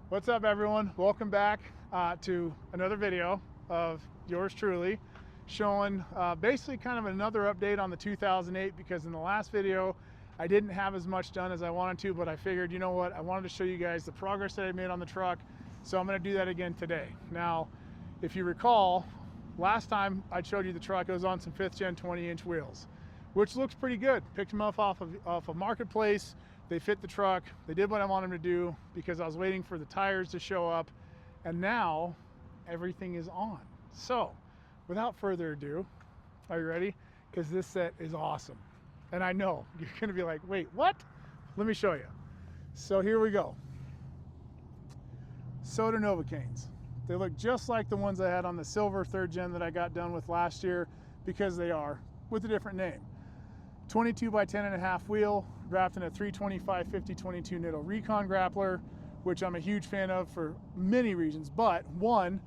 What's up, everyone? Welcome back to another video of yours truly, showing basically kind of another update on the 2008, because in the last video I didn't have as much done as I wanted to, but I figured, you know what, I wanted to show you guys the progress that I made on the truck, so I'm going to do that again today. Now, if you recall, last time I showed you the truck, it was on some 5th gen 20-inch wheels, which looks pretty good. Picked them up off of Marketplace. They fit the truck. They did what I wanted them to do because I was waiting for the tires to show up, and now everything is on. So without further ado, are you ready? Because this set is awesome. And I know you're gonna be like, wait, what? Let me show you. So here we go. Soda Novocaines. They look just like the ones I had on the silver 3rd gen that I got done with last year, because they are, with a different name. 22 by 10.5 wheel, wrapped in a 325/50/22 Nitto Recon grappler, which I'm a huge fan of for many reasons. But one,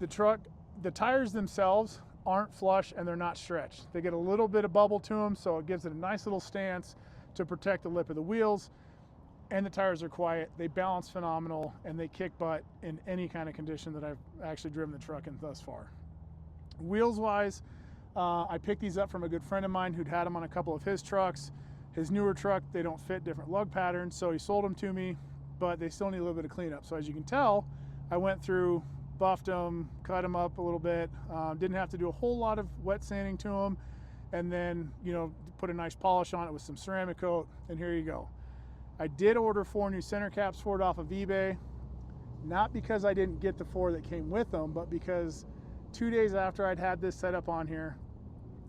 the tires themselves aren't flush and they're not stretched. They get a little bit of bubble to them, so it gives it a nice little stance to protect the lip of the wheels. And the tires are quiet, they balance phenomenal, and they kick butt in any kind of condition that I've actually driven the truck in thus far. Wheels wise, I picked these up from a good friend of mine who'd had them on a couple of his trucks. His newer truck, they don't fit different lug patterns, so he sold them to me, but they still need a little bit of cleanup. So as you can tell, I went through, buffed them, cut them up a little bit, didn't have to do a whole lot of wet sanding to them, and then, you know, put a nice polish on it with some ceramic coat, and here you go. I did order 4 new center caps for it off of eBay, not because I didn't get the 4 that came with them, but because 2 days after I'd had this set up on here,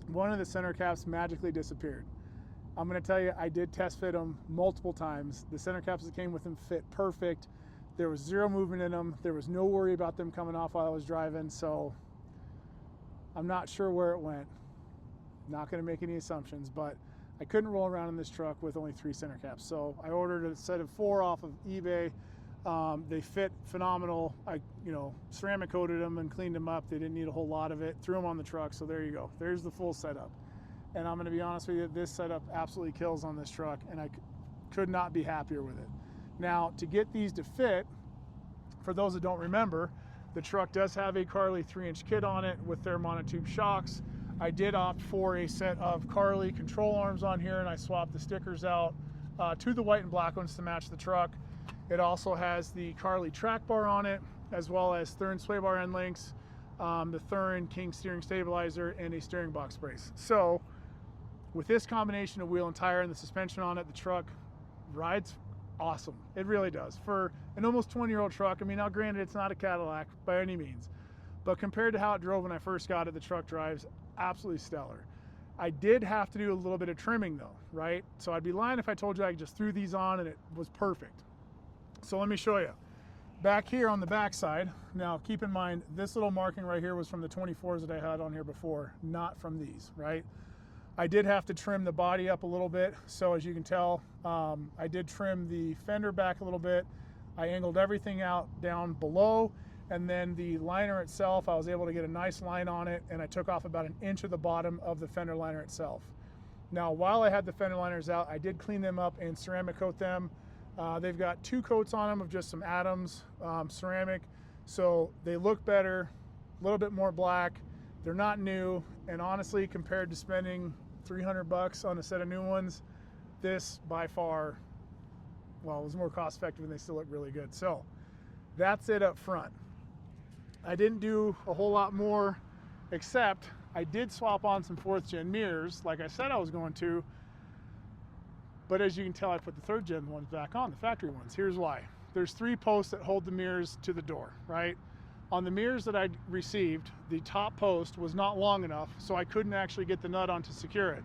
one of the center caps magically disappeared. I'm going to tell you, I did test fit them multiple times. The center caps that came with them fit perfect. There was zero movement in them. There was no worry about them coming off while I was driving, so I'm not sure where it went. Not going to make any assumptions, but I couldn't roll around in this truck with only 3 center caps. So I ordered a set of 4 off of eBay. They fit phenomenal. I, ceramic coated them and cleaned them up. They didn't need a whole lot of it. Threw them on the truck, so there you go. There's the full setup. And I'm going to be honest with you, this setup absolutely kills on this truck, and I could not be happier with it. Now, to get these to fit, for those that don't remember, the truck does have a Carli 3-inch kit on it with their monotube shocks. I did opt for a set of Carli control arms on here, and I swapped the stickers out to the white and black ones to match the truck. It also has the Carli track bar on it, as well as Thurin sway bar end links, the Thurin King steering stabilizer, and a steering box brace. So with this combination of wheel and tire and the suspension on it, the truck rides awesome. It really does. For an almost 20-year-old truck, I mean, now granted, it's not a Cadillac by any means, but compared to how it drove when I first got it, the truck drives absolutely stellar. I did have to do a little bit of trimming though, right? So I'd be lying if I told you I just threw these on and it was perfect. So let me show you. Back here on the back side, now keep in mind, this little marking right here was from the 24s that I had on here before, not from these, right? I did have to trim the body up a little bit. So as you can tell, I did trim the fender back a little bit. I angled everything out down below, and then the liner itself, I was able to get a nice line on it, and I took off about 1 inch of the bottom of the fender liner itself. Now, while I had the fender liners out, I did clean them up and ceramic coat them. They've got 2 coats on them of just some Adams ceramic, so they look better, a little bit more black. They're not new, and honestly, compared to spending $300 on a set of new ones, this by far, well, it was more cost effective, and they still look really good. So that's it up front. I didn't do a whole lot more, except I did swap on some 4th gen mirrors like I said I was going to, but as you can tell, I put the 3rd gen ones back on, the factory ones. Here's why. There's 3 posts that hold the mirrors to the door, right? On the mirrors that I received, the top post was not long enough, so I couldn't actually get the nut on to secure it.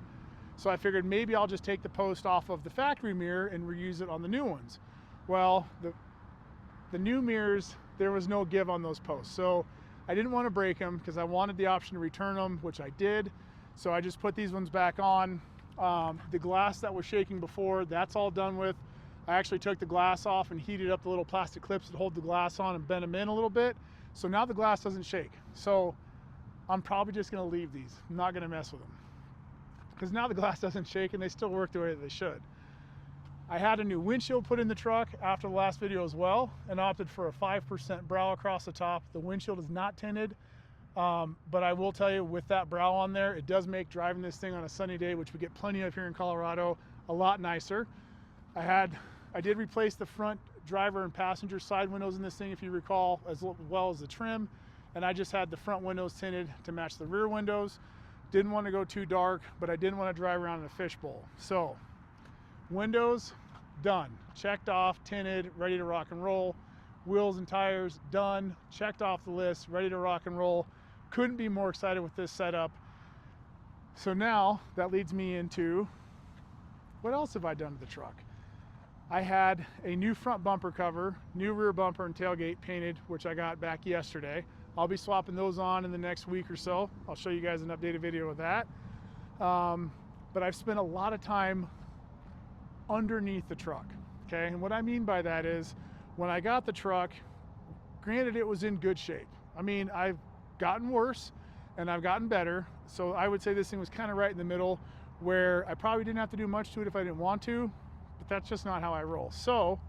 So I figured maybe I'll just take the post off of the factory mirror and reuse it on the new ones. Well, the new mirrors, there was no give on those posts. So I didn't want to break them because I wanted the option to return them, which I did. So I just put these ones back on. The glass that was shaking before, that's all done with. I actually took the glass off and heated up the little plastic clips that hold the glass on and bent them in a little bit. So now the glass doesn't shake. So I'm probably just gonna leave these. I'm not gonna mess with them, because now the glass doesn't shake and they still work the way that they should. I had a new windshield put in the truck after the last video as well, and opted for a 5% brow across the top. The windshield is not tinted, but I will tell you, with that brow on there, it does make driving this thing on a sunny day, which we get plenty of here in Colorado, a lot nicer. I did replace the front driver and passenger side windows in this thing, if you recall, as well as the trim, and I just had the front windows tinted to match the rear windows. Didn't want to go too dark, but I didn't want to drive around in a fishbowl. So windows done, checked off, tinted, ready to rock and roll. Wheels and tires done, checked off the list, ready to rock and roll. Couldn't be more excited with this setup. So now that leads me into, what else have I done to the truck? I had a new front bumper cover, new rear bumper and tailgate painted, which I got back yesterday. I'll be swapping those on in the next week or so. I'll show you guys an updated video of that. But I've spent a lot of time underneath the truck, okay? And what I mean by that is, when I got the truck, granted it was in good shape. I mean, I've gotten worse and I've gotten better. So I would say this thing was kind of right in the middle, where I probably didn't have to do much to it if I didn't want to, but that's just not how I roll. So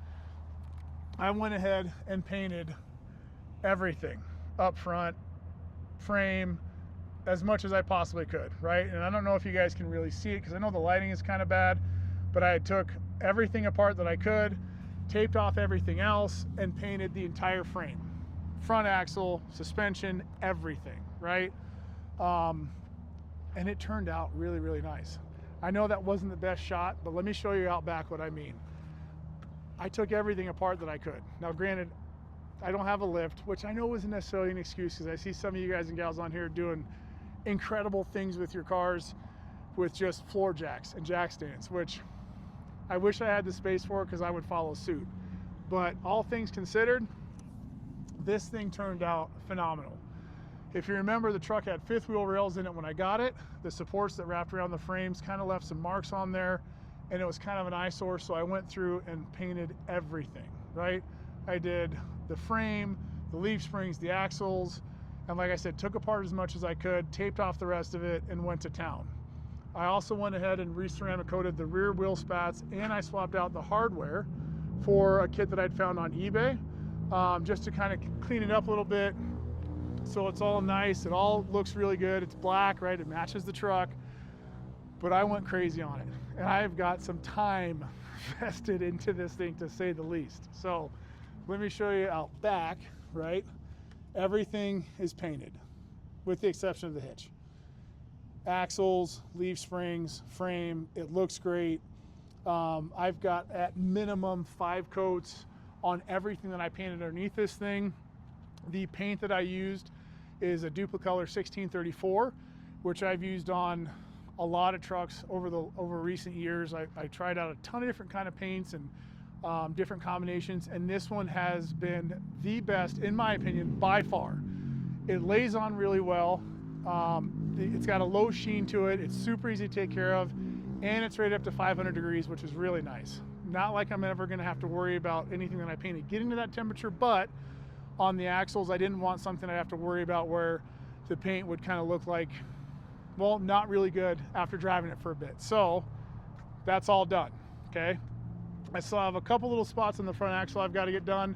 I went ahead and painted everything up front, frame, as much as I possibly could, right? And I don't know if you guys can really see it because I know the lighting is kind of bad, but I took everything apart that I could, taped off everything else, and painted the entire frame. Front axle, suspension, everything, right? And it turned out really, really nice. I know that wasn't the best shot, but let me show you out back what I mean. I took everything apart that I could. Now granted, I don't have a lift, which I know isn't necessarily an excuse, because I see some of you guys and gals on here doing incredible things with your cars with just floor jacks and jack stands, which I wish I had the space for, because I would follow suit. But all things considered, this thing turned out phenomenal. If you remember, the truck had fifth wheel rails in it when I got it. The supports that wrapped around the frames kind of left some marks on there, and it was kind of an eyesore, so I went through and painted everything, right? I did the frame, the leaf springs, the axles, and like I said, took apart as much as I could, taped off the rest of it, and went to town. I also went ahead and re-ceramic coated the rear wheel spats, and I swapped out the hardware for a kit that I'd found on eBay, just to kind of clean it up a little bit, so it's all nice. It all looks really good. It's black, right? It matches the truck, but I went crazy on it, and I've got some time vested into this thing, to say the least. So let me show you out back, right? Everything is painted with the exception of the hitch. Axles, leaf springs, frame, it looks great. I've got at minimum 5 coats on everything that I painted underneath this thing. The paint that I used is a Duplicolor 1634, which I've used on a lot of trucks over recent years. I tried out a ton of different kind of paints and different combinations, and this one has been the best, in my opinion, by far. It lays on really well. It's got a low sheen to it. It's super easy to take care of, and it's rated up to 500 degrees, which is really nice. Not like I'm ever gonna have to worry about anything that I painted getting to that temperature, but on the axles, I didn't want something I'd have to worry about where the paint would kind of look like, well, not really good after driving it for a bit. So that's all done, okay? I still have a couple little spots on the front axle I've got to get done,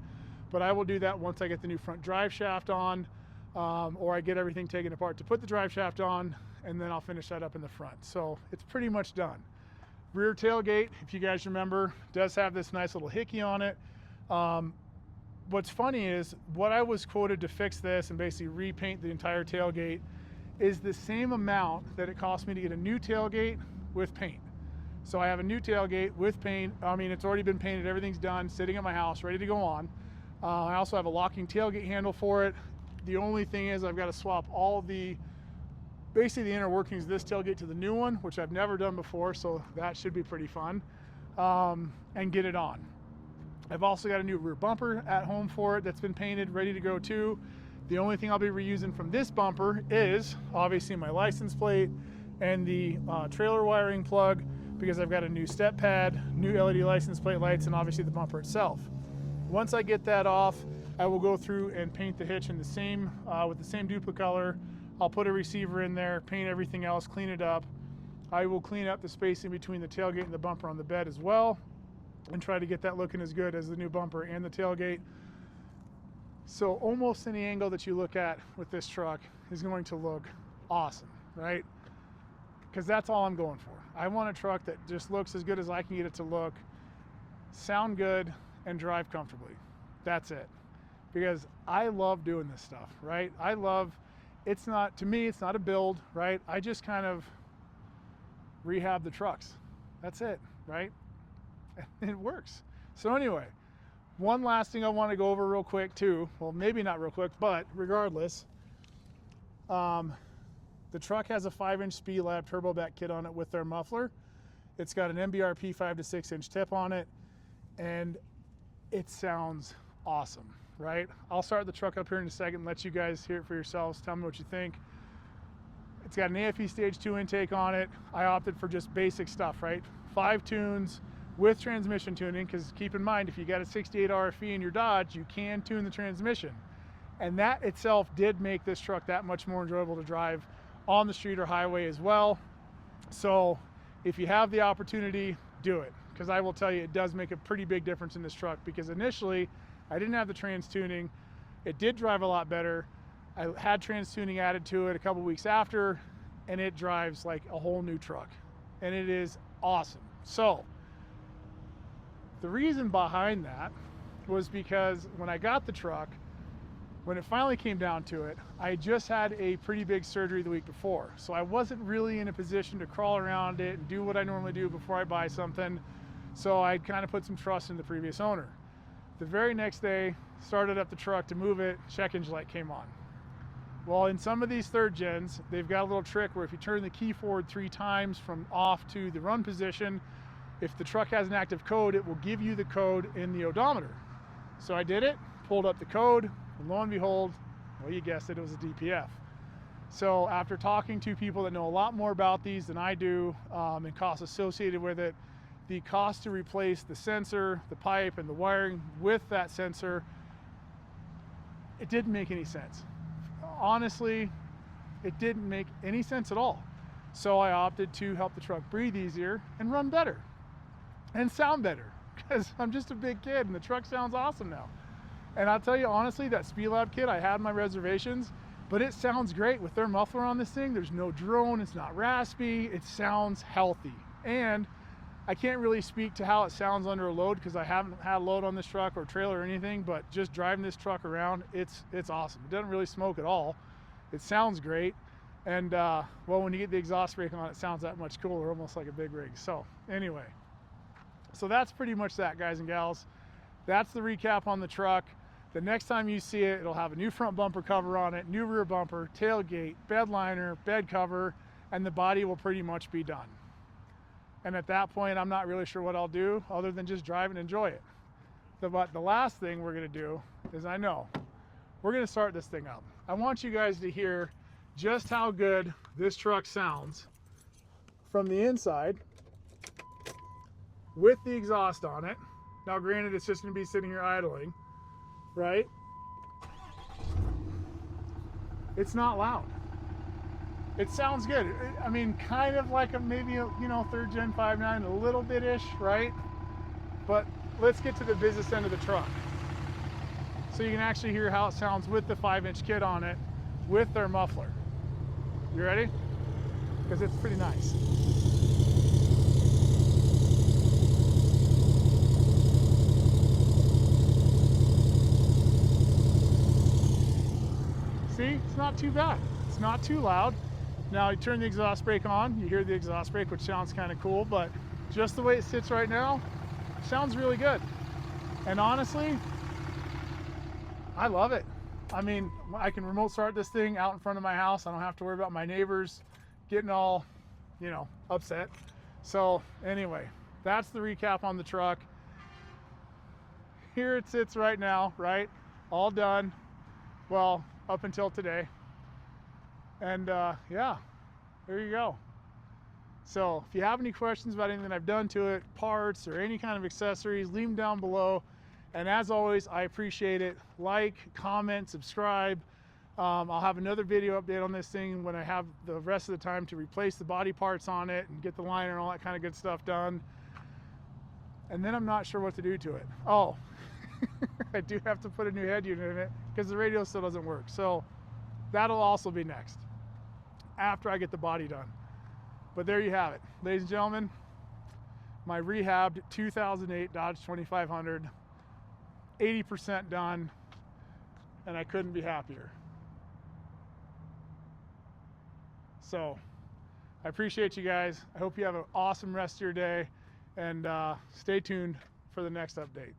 but I will do that once I get the new front drive shaft on, or I get everything taken apart to put the drive shaft on, and then I'll finish that up in the front. So it's pretty much done. Rear tailgate, if you guys remember, does have this nice little hickey on it. What's funny is, what I was quoted to fix this and basically repaint the entire tailgate is the same amount that it cost me to get a new tailgate with paint. So I have a new tailgate with paint. I mean, it's already been painted, everything's done, sitting at my house, ready to go on. I also have a locking tailgate handle for it. The only thing is, I've got to swap all of basically the inner workings of this tailgate to the new one, which I've never done before, so that should be pretty fun, and get it on. I've also got a new rear bumper at home for it that's been painted, ready to go too. The only thing I'll be reusing from this bumper is obviously my license plate and the trailer wiring plug, because I've got a new step pad, new LED license plate lights, and obviously the bumper itself. Once I get that off, I will go through and paint the hitch in the same, with the same Duplicolor. I'll put a receiver in there, paint everything else, clean it up. I will clean up the space in between the tailgate and the bumper on the bed as well. and try to get that looking as good as the new bumper and the tailgate. So almost any angle that you look at with this truck is going to look awesome, right? Because that's all I'm going for. I want a truck that just looks as good as I can get it to look, sound good, and drive comfortably. That's it. Because I love doing this stuff, right? It's not, to me, it's not a build, right? I just kind of rehab the trucks. That's it, right? And it works. So anyway, one last thing I want to go over real quick too. Well, maybe not real quick, but regardless, the truck has a 5-inch Speedlab TurboBat kit on it with their muffler. It's got an MBRP 5 to 6 inch tip on it, and it sounds awesome, right? I'll start the truck up here in a second and let you guys hear it for yourselves. Tell me what you think. It's got an AFE Stage 2 intake on it. I opted for just basic stuff, right? 5 tunes with transmission tuning, because keep in mind, if you got a 68 RFE in your Dodge, you can tune the transmission. And that itself did make this truck that much more enjoyable to drive on the street or highway as well. So if you have the opportunity, do it, because I will tell you, it does make a pretty big difference in this truck, because initially I didn't have the trans tuning. It did drive a lot better. I had trans tuning added to it a couple weeks after, and it drives like a whole new truck, and it is awesome. So the reason behind that was because when I got the truck, when it finally came down to it, I just had a pretty big surgery the week before. So I wasn't really in a position to crawl around it and do what I normally do before I buy something. So I kind of put some trust in the previous owner. The very next day, started up the truck to move it, check engine light came on. Well, in some of these third gens, they've got a little trick where if you turn the key forward 3 times from off to the run position, if the truck has an active code, it will give you the code in the odometer. So I did it, pulled up the code, and lo and behold, well, you guessed it, it was a DPF. So after talking to people that know a lot more about these than I do, and costs associated with it, the cost to replace the sensor, the pipe, and the wiring with that sensor, it didn't make any sense. Honestly, it didn't make any sense at all. So I opted to help the truck breathe easier and run better and sound better, because I'm just a big kid and the truck sounds awesome now. And I'll tell you honestly, that Speedlab kit, I had my reservations, but it sounds great with their muffler on this thing. There's no drone, it's not raspy, it sounds healthy. And I can't really speak to how it sounds under a load, because I haven't had a load on this truck or trailer or anything, but just driving this truck around, it's awesome. It doesn't really smoke at all. It sounds great. And well, when you get the exhaust brake on, it sounds that much cooler, almost like a big rig. So anyway, so that's pretty much that, guys and gals. That's the recap on the truck. The next time you see it, it'll have a new front bumper cover on it, new rear bumper, tailgate, bed liner, bed cover, and the body will pretty much be done. And at that point, I'm not really sure what I'll do other than just drive and enjoy it. But the last thing we're gonna do is, I know, we're gonna start this thing up. I want you guys to hear just how good this truck sounds from the inside with the exhaust on it. Now granted, it's just gonna be sitting here idling, right? It's not loud. It sounds good. I mean, kind of like a maybe a, you know, third gen 5.9, a little bit-ish, right? But let's get to the business end of the truck. So you can actually hear how it sounds with the 5-inch kit on it, with their muffler. You ready? Because it's pretty nice. See, it's not too bad. It's not too loud. Now you turn the exhaust brake on, you hear the exhaust brake, which sounds kind of cool, but just the way it sits right now, sounds really good. And honestly, I love it. I mean, I can remote start this thing out in front of my house. I don't have to worry about my neighbors getting all, you know, upset. So anyway, that's the recap on the truck. Here it sits right now, right? All done. Well, up until today. And yeah, there you go. So if you have any questions about anything I've done to it, parts or any kind of accessories, leave them down below. And as always, I appreciate it. Like, comment, subscribe. I'll have another video update on this thing when I have the rest of the time to replace the body parts on it and get the liner and all that kind of good stuff done. And then I'm not sure what to do to it. Oh, I do have to put a new head unit in it because the radio still doesn't work. So that'll also be next after I get the body done. But there you have it, ladies and gentlemen, my rehabbed 2008 Dodge 2500, 80% done, and I couldn't be happier. So I appreciate you guys. I hope you have an awesome rest of your day, and stay tuned for the next update.